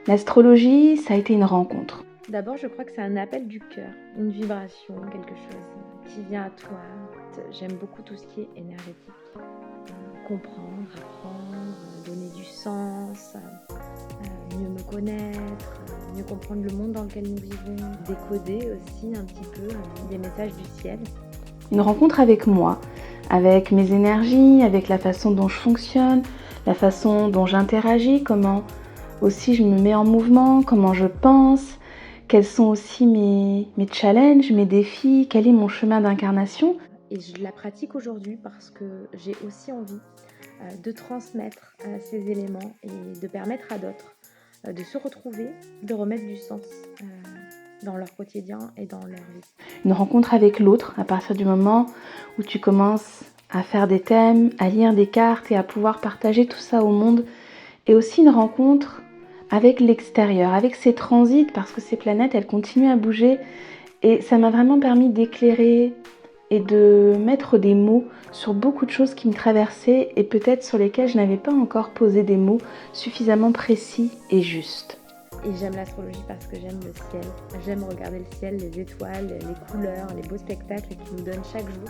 L'astrologie, ça a été une rencontre. D'abord, je crois que c'est un appel du cœur, une vibration, quelque chose qui vient à toi. J'aime beaucoup tout ce qui est énergétique. Comprendre, apprendre, donner du sens, mieux me connaître, mieux comprendre le monde dans lequel nous vivons, décoder aussi un petit peu des messages du ciel. Une rencontre avec moi, avec mes énergies, avec la façon dont je fonctionne, la façon dont j'interagis, comment aussi je me mets en mouvement, comment je pense, quels sont aussi mes challenges, mes défis, quel est mon chemin d'incarnation. Et je la pratique aujourd'hui parce que j'ai aussi envie de transmettre ces éléments et de permettre à d'autres de se retrouver, de remettre du sens dans leur quotidien et dans leur vie. Une rencontre avec l'autre, à partir du moment où tu commences à faire des thèmes, à lire des cartes et à pouvoir partager tout ça au monde. Et aussi une rencontre avec l'extérieur, avec ces transits, parce que ces planètes, elles continuent à bouger. Et ça m'a vraiment permis d'éclairer et de mettre des mots sur beaucoup de choses qui me traversaient et peut-être sur lesquelles je n'avais pas encore posé des mots suffisamment précis et justes. Et j'aime l'astrologie parce que j'aime le ciel. J'aime regarder le ciel, les étoiles, les couleurs, les beaux spectacles qu'il nous donne chaque jour.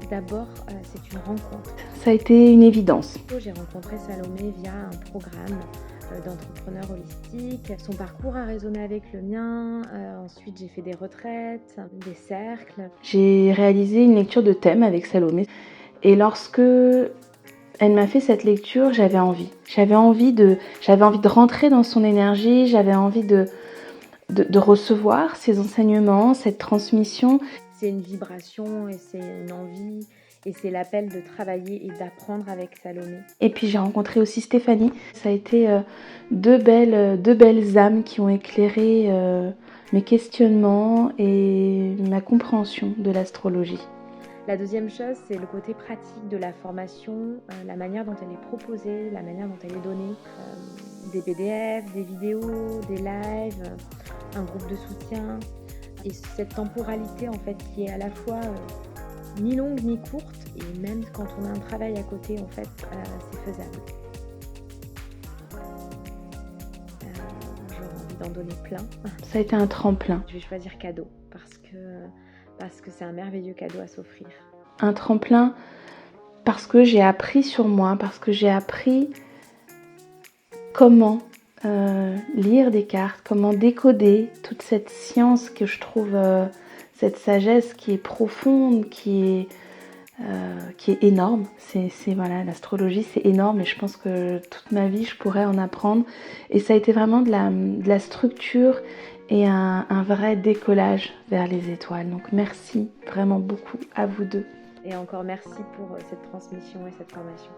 D'abord, c'est une rencontre. Ça a été une évidence. J'ai rencontré Salomé via un programme d'entrepreneur holistique. Son parcours a résonné avec le mien. Ensuite, j'ai fait des retraites, des cercles. J'ai réalisé une lecture de thème avec Salomé. Et lorsque elle m'a fait cette lecture, j'avais envie. J'avais envie de rentrer dans son énergie, j'avais envie de recevoir ses enseignements, cette transmission. C'est une vibration et c'est une envie et c'est l'appel de travailler et d'apprendre avec Salomé. Et puis j'ai rencontré aussi Stéphanie. Ça a été deux belles âmes qui ont éclairé mes questionnements et ma compréhension de l'astrologie. La deuxième chose, c'est le côté pratique de la formation, la manière dont elle est proposée, la manière dont elle est donnée. Des PDF, des vidéos, des lives, un groupe de soutien. Et cette temporalité en fait qui est à la fois ni longue ni courte, et même quand on a un travail à côté, en fait, c'est faisable. J'aurais envie d'en donner plein. Ça a été un tremplin. Je vais choisir cadeau parce que c'est un merveilleux cadeau à s'offrir. Un tremplin parce que j'ai appris sur moi, parce que j'ai appris comment lire des cartes, comment décoder toute cette science que je trouve, cette sagesse qui est profonde, qui est énorme. Voilà, l'astrologie c'est énorme et je pense que toute ma vie je pourrais en apprendre. Et ça a été vraiment de la structure et un vrai décollage vers les étoiles. Donc merci vraiment beaucoup à vous deux. Et encore merci pour cette transmission et cette formation.